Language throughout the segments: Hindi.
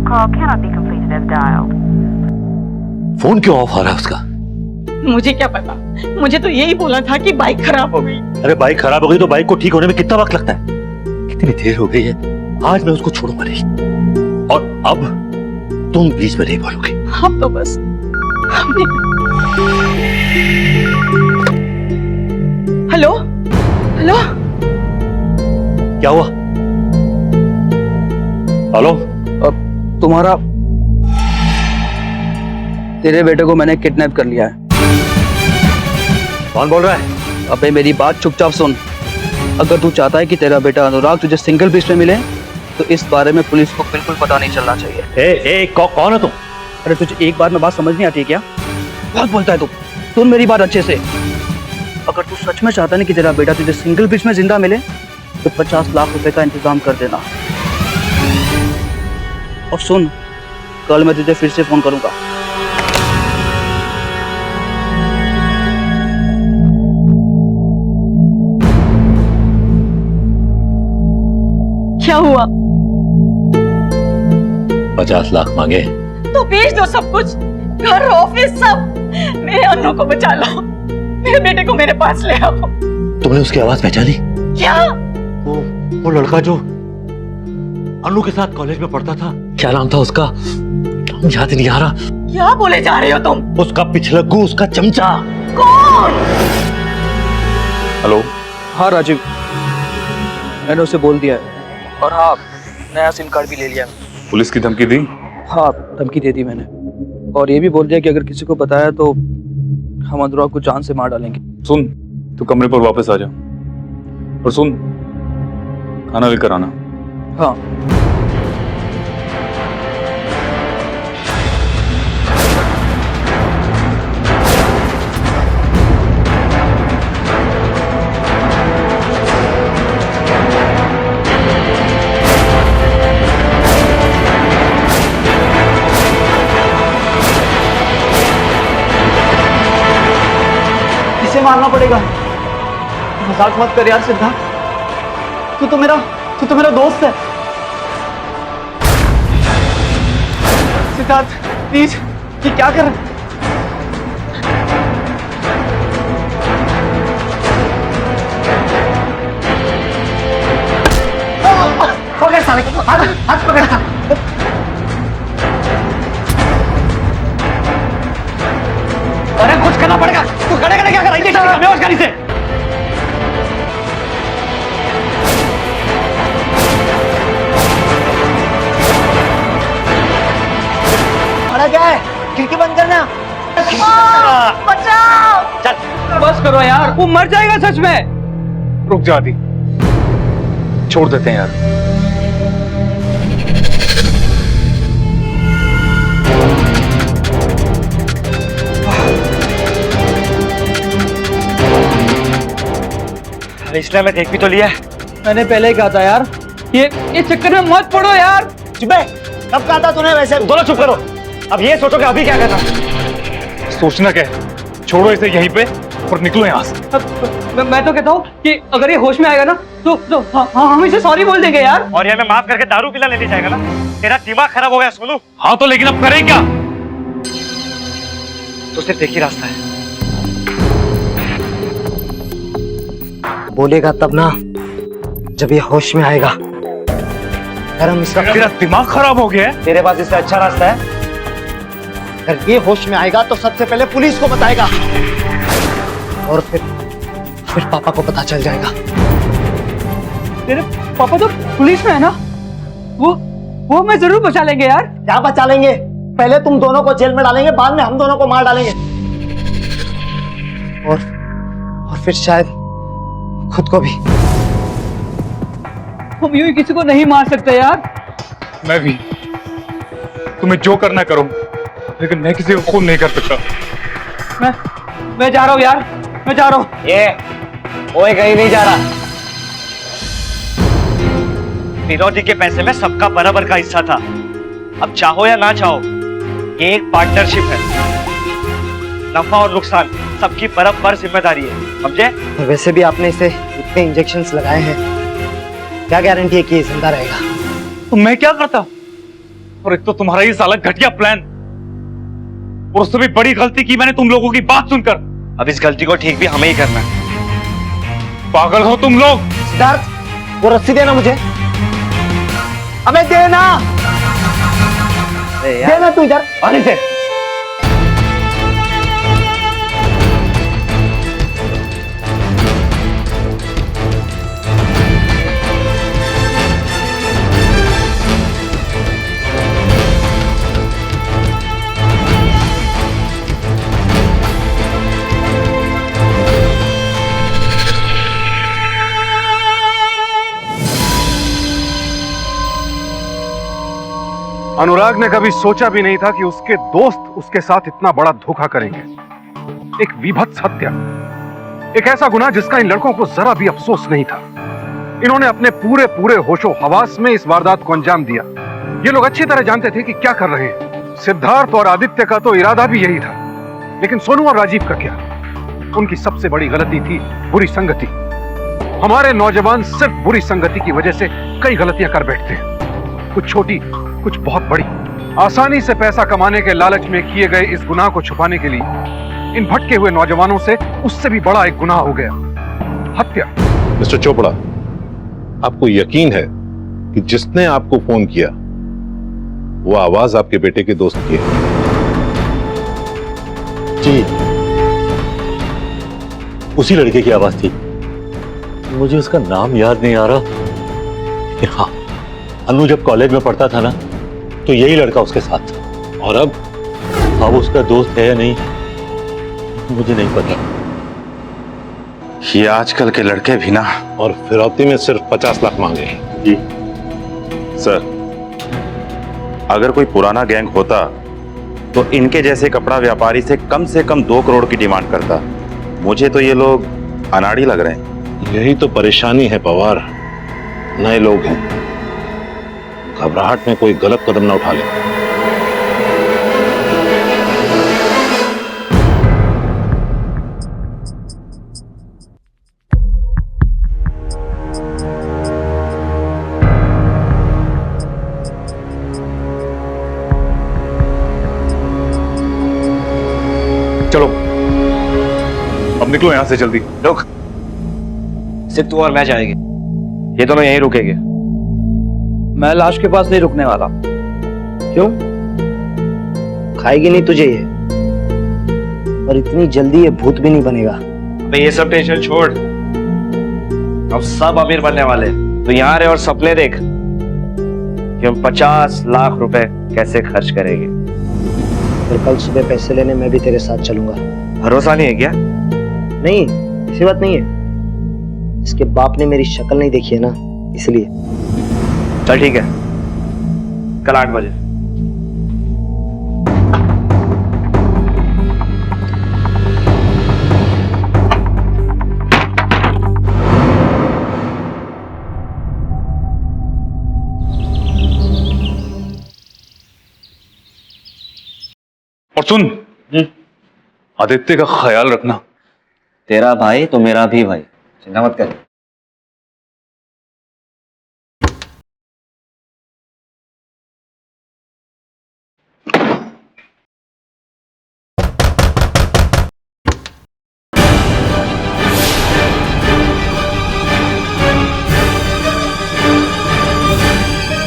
call cannot be completed as dialed. Phone क्यों ऑफ आ रहा है उसका? मुझे क्या पता, मुझे तो यही बोला था कि बाइक खराब हो गई। अरे बाइक खराब हो गई तो बाइक को ठीक होने में कितना वक्त लगता है? कितनी देर हो गई है, आज मैं उसको छोड़ूंगा नहीं। और अब तुम बीच में नहीं बोलोगे। हम तो बस हेलो हेलो, क्या हुआ? हेलो, तुम्हारा तेरे बेटे को मैंने किडनैप कर लिया है। कौन बोल रहा है? अबे मेरी बात चुपचाप सुन। अगर तू चाहता है कि तेरा बेटा अनुराग तुझे सिंगल पीस में मिले तो इस बारे में पुलिस को बिल्कुल पता नहीं चलना चाहिए। कौन है तुम? अरे तुझे एक बार में बात समझ नहीं आती है क्या? बहुत बोलता है तू। सुन मेरी बात अच्छे से। अगर तू सच में चाहता नहीं कि तेरा बेटा तुझे सिंगल पीस में जिंदा मिले तो 50 लाख रुपए का इंतजाम कर देना। और सुन, कल मैं तुझे फिर से फोन करूंगा। क्या हुआ? 50 लाख मांगे तो बेच दो सब कुछ, घर ऑफिस सब। मेरे अन्नू को बचा लो, मेरे बेटे को मेरे पास ले आओ। तुमने उसकी आवाज पहचानी? क्या? वो लड़का जो अनु के साथ कॉलेज में पढ़ता था, क्या नाम था उसका? याद नहीं आ रहा। क्या बोले जा रहे हो तुम? उसका पिछलग्गू, उसका चमचा। कौन? हेलो। हाँ राजीव, मैंने उसे बोल दिया है। और हाँ, नया सिम कार्ड भी ले लिया। पुलिस की धमकी दी? हाँ, धमकी दे दी मैंने। और ये भी बोल दिया कि अगर किसी को बताया तो हम अनुराग को जान से मार डालेंगे। सुन, तू कमरे पर वापस आ जा। और सुन, खाना लेकर आना। हाँ। इसे मारना पड़ेगा। मजाक मत कर यार सिद्धार्थ, तू तो मेरा दोस्त है। सिद्धार्थ प्लीज, ये क्या कर रहा है? पकड़ साले को, हाथ पकड़। अरे कुछ करना पड़ेगा। तू खड़े खड़े क्या कर रही है? बेहोश गाड़ी से। अरे क्या है? खिड़की बंद करना। बचाओ! चल बस करो यार, वो मर जाएगा सच में। रुक जा आदि, छोड़ देते हैं यार। इसलिए मैं देख भी तो लिया। मैंने पहले ही कहा था यार, ये चक्कर में मत पड़ो यार। चिबे, कब कहा था तूने? वैसे दोनों चुप करो। अब ये सोचो कि अभी क्या करना। सोचना क्या है? छोड़ो इसे यहीं पे और निकलो यहाँ से। मैं तो कहता हूँ कि अगर ये होश में आएगा ना तो हम इसे सॉरी बोल देंगे यार। और ये हमें माफ करके दारू पिला लेने जाएगा ना? तेरा दिमाग खराब हो गया सोनू। हाँ तो लेकिन अब करें क्या? तो सिर्फ एक ही रास्ता है। बोलेगा तब ना जब ये होश में आएगा। अगर हम इसका तेरा दिमाग खराब हो गया है? तेरे पास इससे अच्छा रास्ता है। अगर ये होश में आएगा तो सबसे पहले पुलिस को बताएगा और फिर पापा को पता चल जाएगा। तेरे पापा तो पुलिस में है ना? वो मैं जरूर बचा लेंगे यार। क्या बचा लेंगे? पहले तुम दोनों को जेल में डालेंगे, बाद में हम दोनों को मार डालेंगे। और फिर शायद खुद को भी। हम यूं ही किसी को नहीं मार सकते यार। मैं भी। तुम्हें जो करना करो, लेकिन मैं किसी को खून नहीं कर सकता। मैं जा रहा हूँ यार, मैं जा रहा हूँ। ये ओए कहीं नहीं जा रहा। विरोधी के पैसे में सबका बराबर का हिस्सा था। अब चाहो या ना चाहो, ये एक पार्टनरशिप है। नफा और नुकसान सबकी बराबर जिम्मेदारी है, समझे? वैसे भी आपने इसे इतने इंजेक्शंस लगाए हैं, क्या गारंटी है कि ये जिंदा रहेगा? तो मैं क्या करता? और एक तो तुम्हारा ये साला घटिया प्लान, और उससे भी बड़ी गलती की मैंने तुम लोगों की बात सुनकर। अब इस गलती को ठीक भी हमें ही करना है। पागल हो तुम लोग। सिद्धार्थ, वो रस्सी देना मुझे। अबे देना, देना तू इधर आने से। अनुराग ने कभी सोचा भी नहीं था कि उसके दोस्त उसके साथ इतना बड़ा धोखा करेंगे। एक विभत्स हत्या, एक ऐसा गुनाह जिसका इन लड़कों को जरा भी अफसोस नहीं था। इन्होंने अपने पूरे पूरे होशो हवास में इस वारदात को अंजाम दिया। ये लोग अच्छी तरह जानते थे कि क्या कर रहे हैं। सिद्धार्थ और आदित्य का तो इरादा भी यही था, लेकिन सोनू और राजीव का क्या? उनकी सबसे बड़ी गलती थी बुरी संगति। हमारे नौजवान सिर्फ बुरी संगति की वजह से कई गलतियां कर बैठते हैं, कुछ छोटी कुछ बहुत बड़ी। आसानी से पैसा कमाने के लालच में किए गए इस गुनाह को छुपाने के लिए इन भटके हुए नौजवानों से उससे भी बड़ा एक गुनाह हो गया, हत्या। मिस्टर चोपड़ा, आपको यकीन है कि जिसने आपको फोन किया वो आवाज आपके बेटे के दोस्त की है? जी, उसी लड़के की आवाज थी। मुझे उसका नाम याद नहीं आ रहा, लेकिन हाँ, अनु जब कॉलेज में पढ़ता था ना, तो यही लड़का उसके साथ था। और अब उसका दोस्त है या नहीं मुझे नहीं पता। ये आजकल के लड़के भी ना। और फिरौती में सिर्फ 50 लाख मांगे हैं। जी सर, अगर कोई पुराना गैंग होता तो इनके जैसे कपड़ा व्यापारी से कम 2 करोड़ की डिमांड करता। मुझे तो ये लोग अनाड़ी लग रहे हैं। यही तो परेशानी है पवार, नए लोग हैं, घबराहट में कोई गलत कदम ना उठा ले। चलो अब निकलो यहां से जल्दी। रुक, सिर्फ तू और मैं जाएंगे, ये दोनों यहीं रुकेंगे। मैं लाश के पास नहीं रुकने वाला। क्यों? खाएगी नहीं तुझे ये, और इतनी जल्दी ये भूत भी नहीं बनेगा। अबे ये सब टेंशन छोड़, अब सब अमीर बनने वाले। तो यहाँ रहे और सपने देख कि हम 50 लाख रुपए कैसे खर्च करेंगे। फिर कल सुबह पैसे लेने मैं भी तेरे साथ चलूंगा। भरोसा नहीं है क्या? नहीं, ऐसी बात नहीं है। इसके बाप ने मेरी शक्ल नहीं देखी है ना, इसलिए। चल ठीक है, कल 8 बजे। और सुन, आदित्य का ख्याल रखना। तेरा भाई तो मेरा भी भाई, चिंता मत कर।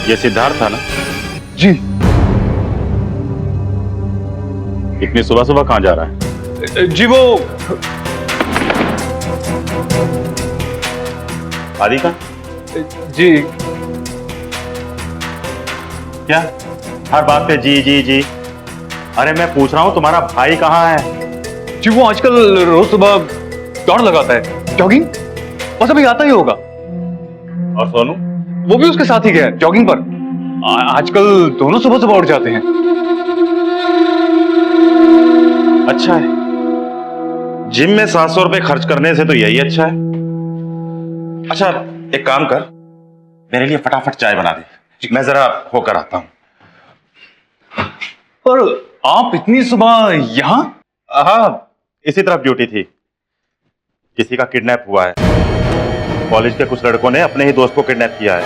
ये सिद्धार्थ था ना? जी। इतनी सुबह सुबह कहां जा रहा है? जी वो आदि का? जी क्या हर बात पे जी जी जी? अरे मैं पूछ रहा हूं तुम्हारा भाई कहाँ है? जी वो आजकल रोज सुबह दौड़ लगाता है, जॉगिंग, बस अभी आता ही होगा। और सोनू? वो भी उसके साथ ही गया जॉगिंग पर। आजकल दोनों सुबह सुबह उठ जाते हैं। अच्छा है, जिम में 700 रुपए खर्च करने से तो यही अच्छा है। अच्छा एक काम कर, मेरे लिए फटाफट चाय बना दे, मैं जरा होकर आता हूं। पर आप इतनी सुबह यहां? हाँ, इसी तरफ ड्यूटी थी। किसी का किडनैप हुआ है। कॉलेज के कुछ लड़कों ने अपने ही दोस्त को किडनैप किया है।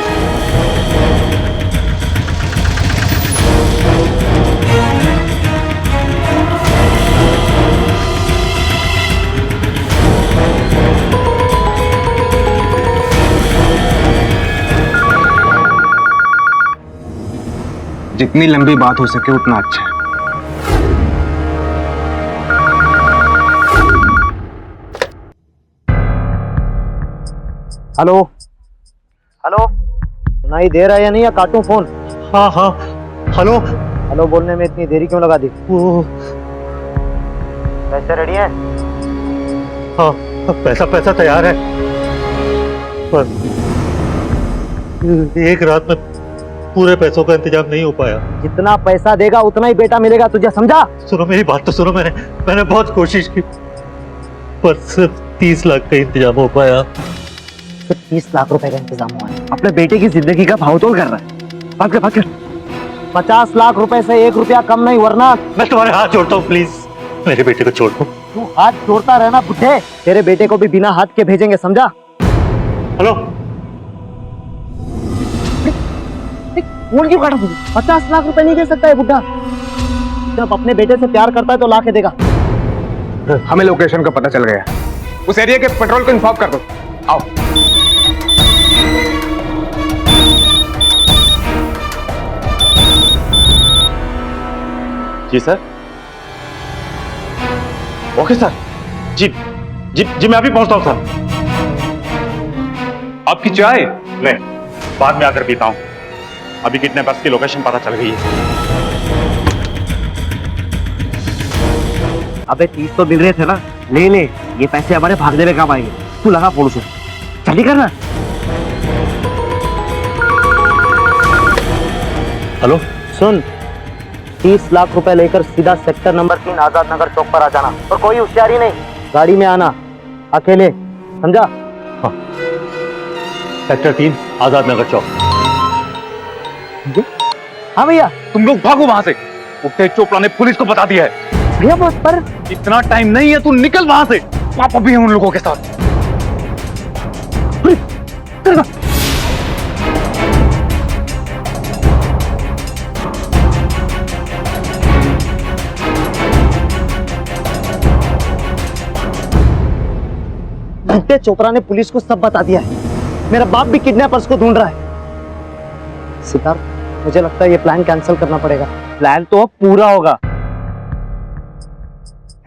जितनी लंबी बात हो सके उतना अच्छा है। हेलो हेलो, सुनाई दे रहा है या नहीं, या काटूं फोन? हाँ हाँ, हेलो। हेलो बोलने में इतनी देरी क्यों लगा दी? वो पैसे रेडी हैं? हाँ, पैसा तैयार है, पर एक रात में पूरे पैसों का इंतजाम नहीं हो पाया। जितना पैसा देगा उतना ही बेटा मिलेगा तुझे, समझा? सुनो मेरी बात तो सुनो, मैंने बहुत कोशिश की, पर सिर्फ 30 लाख का इंतजाम हो पाया। सिर्फ 30 लाख रुपए का इंतजाम हुआ है? अपने बेटे की जिंदगी का भावतोल कर रहा है। भाग कर 50 लाख रुपए से 1 रुपया कम नहीं, वरना मैं तुम्हारे हाथ जोड़ता हूँ, प्लीज मेरे बेटे को छोड़ दो। तू हाथ जोड़ता रहना बुढ़े, तेरे बेटे को भी बिना हाथ के भेजेंगे, समझा? हेलो, फोन क्यों काटा तुझे? 50 लाख रुपए नहीं दे सकता है बुढ़ा। जब अपने बेटे से प्यार करता है तो ला के देगा। हमें लोकेशन का पता चल गया, उस एरिया के पेट्रोल को इन्फॉर्म कर दो। आओ। जी सर। Okay sir. जी जी जी, मैं अभी पहुंचता हूं सर। आपकी चाय? नहीं, बाद में आकर पीता हूं। अभी कितने बस की लोकेशन पता चल गई है। अबे 30 तो मिल रहे थे ना, ले ले, ये पैसे हमारे भागने में काम आएंगे। तू लगा फोन से, जल्दी करना। हेलो, सुन, 30 लाख रुपए लेकर सीधा सेक्टर नंबर 3 आजाद नगर चौक पर आ जाना, और कोई होशियारी नहीं, गाड़ी में आना अकेले, समझा? हाँ, सेक्टर 3 आजाद नगर चौक। हाँ भैया। तुम लोग भागो वहां से, उठे चोपड़ा ने पुलिस को बता दिया है। भैया बस पर इतना टाइम नहीं है, तू निकल वहां से। पापा भी है उन लोगों के साथ। भुट्टे चोपड़ा ने पुलिस को सब बता दिया है। मेरा बाप भी किडनैपर्स को ढूंढ रहा है। सिद्धार्थ, मुझे लगता है ये प्लान कैंसिल करना पड़ेगा। प्लान तो अब पूरा होगा।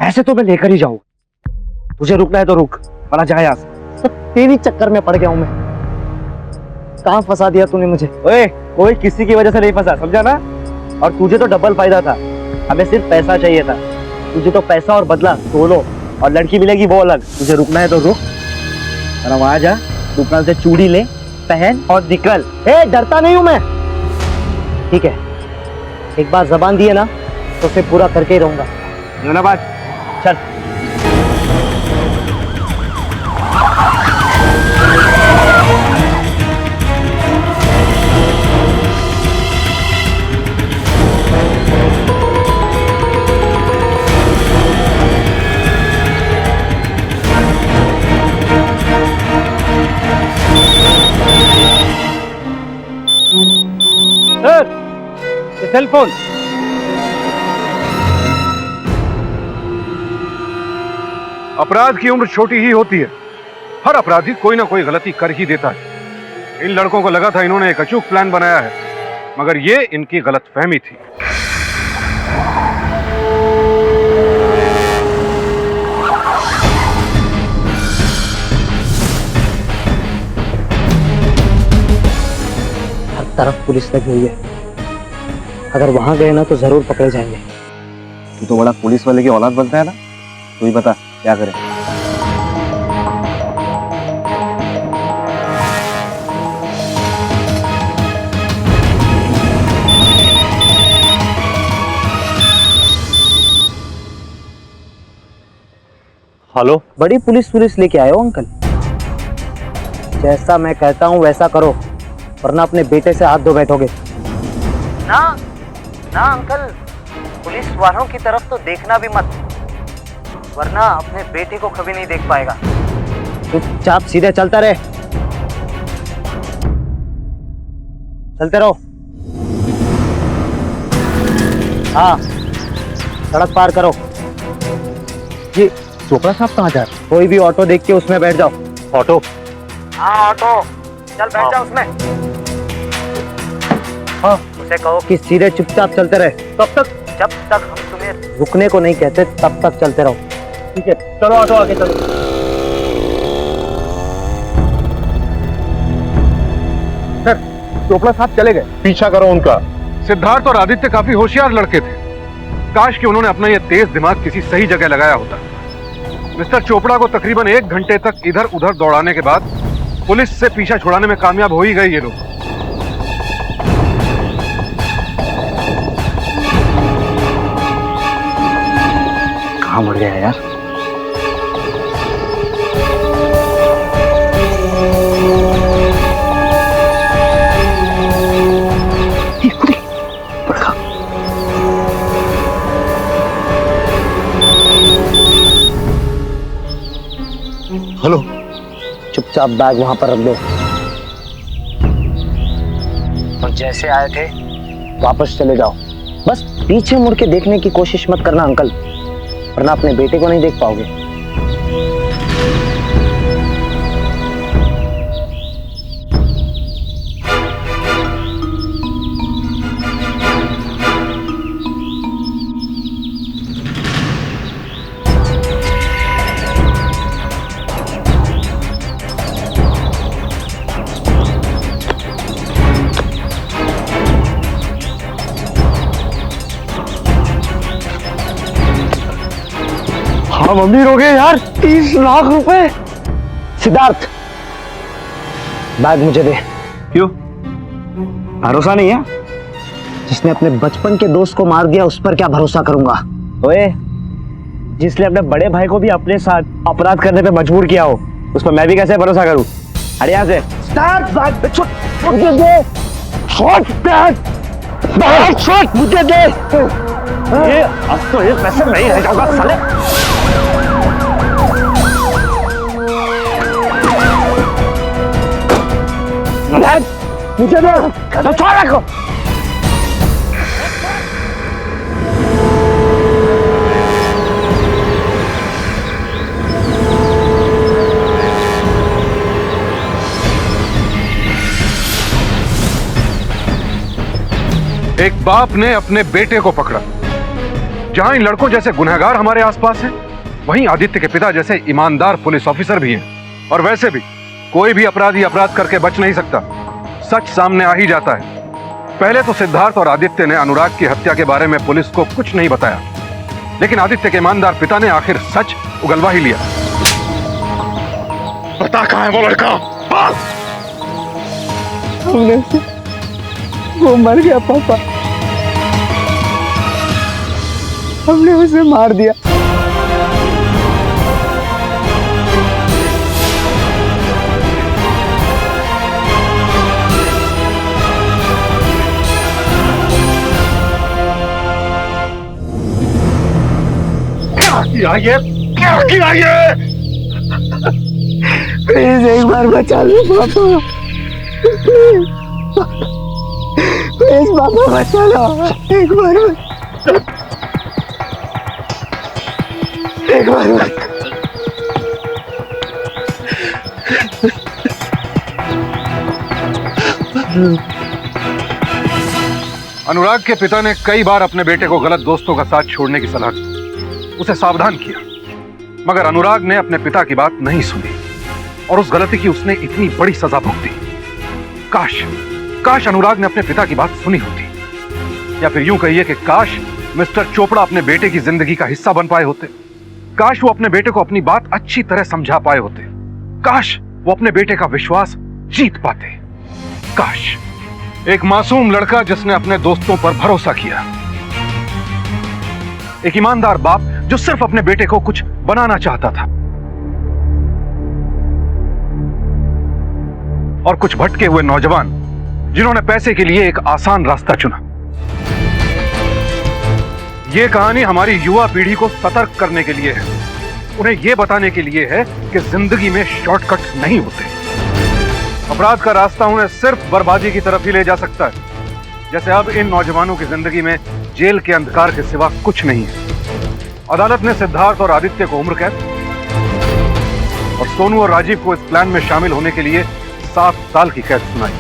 ऐसे तो मैं लेकर ही जाऊं, तुझे रुकना है तो रुक, वरना जा यहाँ से। सब तेरी चक्कर में पड़ गया हूं मैं। कहां फंसा दिया तूने मुझे? ओए, कोई किसी की वजह से नहीं फंसा, समझा ना? और तुझे तो डबल फायदा था, हमें सिर्फ पैसा चाहिए था। तुझे तो पैसा और बदला दोनों, और लड़की मिलेगी वो अलग। तुझे रुकना है तो रुक, वरना वहां जा, दुकान से चूड़ी ले, पहन और निकल। ए, डरता नहीं हूं मैं, ठीक है? एक बार जबान दी है ना, तो उसे पूरा करके ही रहूंगा। ना बात, चल। सर, ये सेल फोन। अपराध की उम्र छोटी ही होती है, हर अपराधी कोई ना कोई गलती कर ही देता है। इन लड़कों को लगा था इन्होंने एक अचूक प्लान बनाया है, मगर ये इनकी गलतफहमी थी। हर तरफ पुलिस लगी हुई है, अगर वहां गए ना तो जरूर पकड़े जाएंगे। तू तो बड़ा पुलिस वाले की औलाद बनता है ना, तू ही बता क्या करें। हेलो, बड़ी पुलिस लेके आए हो अंकल। जैसा मैं कहता हूँ वैसा करो, वरना अपने बेटे से हाथ धो बैठोगे। ना ना अंकल, पुलिस वालों की तरफ तो देखना भी मत, वरना अपने बेटे को कभी नहीं देख पाएगा। चुपचाप सीधे चलता रहे, चलते रहो। हाँ, सड़क पार करो। ये चोपड़ा साहब कहाँ जा रहे? कोई भी ऑटो देख के उसमें बैठ जाओ। ऑटो? हाँ ऑटो, चल बैठ जाओ उसमें। हाँ उसे कहो कि सीधे चुपचाप चलते रहे। कब तक? जब तक हम तुम्हें रुकने को नहीं कहते तब तक चलते रहो। ठीक है, चलो ऑटो आगे चलो। सर, चोपड़ा साहब चले गए। पीछा करो उनका। सिद्धार्थ और आदित्य काफी होशियार लड़के थे। काश कि उन्होंने अपना यह तेज दिमाग किसी सही जगह लगाया होता। मिस्टर चोपड़ा को तकरीबन 1 घंटे तक इधर उधर दौड़ाने के बाद पुलिस से पीछा छुड़ाने में कामयाब हो ही गए ये लोग। कहाँ मर गया यार? हेलो, चुपचाप बैग वहां पर रख दो और जैसे आए थे वापस चले जाओ। बस पीछे मुड़ के देखने की कोशिश मत करना अंकल, वरना अपने बेटे को नहीं देख पाओगे। हम अमीर हो गए यार, 30 लाख रुपए। सिद्धार्थ, बैग मुझे दे। क्यों? भरोसा नहीं है? जिसने अपने बचपन के दोस्त को मार दिया उस पर क्या भरोसा करूंगा? ओए, जिसने अपने बड़े भाई को भी अपने साथ अपराध करने पे मजबूर किया हो, उस पर मैं भी कैसे भरोसा करूं? अरे यहाँ से। मुझे दे, मुझे दे। ये अब तो ये पैसे नहीं रह जाऊंगा साले। मुझे दे, छोड़ रखो। एक बाप ने अपने बेटे को पकड़ा। जहां इन लड़कों जैसे गुनहगार हमारे आसपास हैं, वहीं आदित्य के पिता जैसे ईमानदार पुलिस ऑफिसर भी हैं। और वैसे भी कोई भी अपराधी अपराध करके बच नहीं सकता, सच सामने आ ही जाता है। पहले तो सिद्धार्थ और आदित्य ने अनुराग की हत्या के बारे में पुलिस को कुछ नहीं बताया, लेकिन आदित्य के ईमानदार पिता ने आखिर सच उगलवा ही लिया। पता कहाँ है वो लड़का? वो मर गया पापा, हमने उसे मार दिया। क्या किया ये? प्लीज एक बार बचा लो पापा, प्लीज पापा बचा लो एक बार, एक बार। अनुराग के पिता ने कई बार अपने बेटे को गलत दोस्तों का साथ छोड़ने की सलाह दी, उसे सावधान किया, मगर अनुराग ने अपने पिता की बात नहीं सुनी और उस गलती की उसने इतनी बड़ी सजा भुगती। काश अनुराग ने अपने पिता की बात सुनी होती, या फिर यूं कहिए कि काश मिस्टर चोपड़ा अपने बेटे की जिंदगी का हिस्सा बन पाए होते। काश वो अपने बेटे को अपनी बात अच्छी तरह समझा पाए होते। काश वो अपने बेटे का विश्वास जीत पाते। काश एक मासूम लड़का जिसने अपने दोस्तों पर भरोसा किया, एक ईमानदार बाप जो सिर्फ अपने बेटे को कुछ बनाना चाहता था, और कुछ भटके हुए नौजवान जिन्होंने पैसे के लिए एक आसान रास्ता चुना। यह कहानी हमारी युवा पीढ़ी को सतर्क करने के लिए है, उन्हें यह बताने के लिए है कि जिंदगी में शॉर्टकट नहीं होते। अपराध का रास्ता उन्हें सिर्फ बर्बादी की तरफ ही ले जा सकता है, जैसे अब इन नौजवानों की जिंदगी में जेल के अंधकार के सिवा कुछ नहीं है। अदालत ने सिद्धार्थ और आदित्य को उम्र कैद और सोनू और राजीव को इस प्लान में शामिल होने के लिए 7 साल की कैद सुनाई।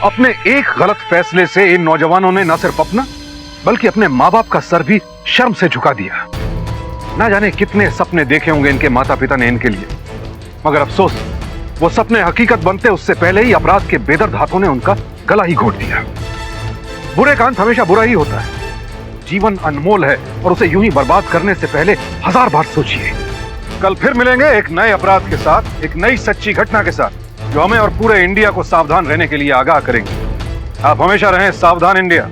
अपने एक गलत फैसले से इन नौजवानों ने न सिर्फ अपना बल्कि अपने माँ बाप का सर भी शर्म से झुका दिया। ना जाने कितने सपने देखे होंगे इनके माता पिता ने इनके लिए, मगर अफसोस वो सपने हकीकत बनते उससे पहले ही अपराध के बेदर्द हाथों ने उनका गला ही घोट दिया। बुरे का अंत हमेशा बुरा ही होता है। जीवन अनमोल है और उसे यूं ही बर्बाद करने से पहले 1000 बार सोचिए। कल फिर मिलेंगे एक नए अपराध के साथ, एक नई सच्ची घटना के साथ, जो हमें और पूरे इंडिया को सावधान रहने के लिए आगाह करेंगे। आप हमेशा रहें सावधान इंडिया।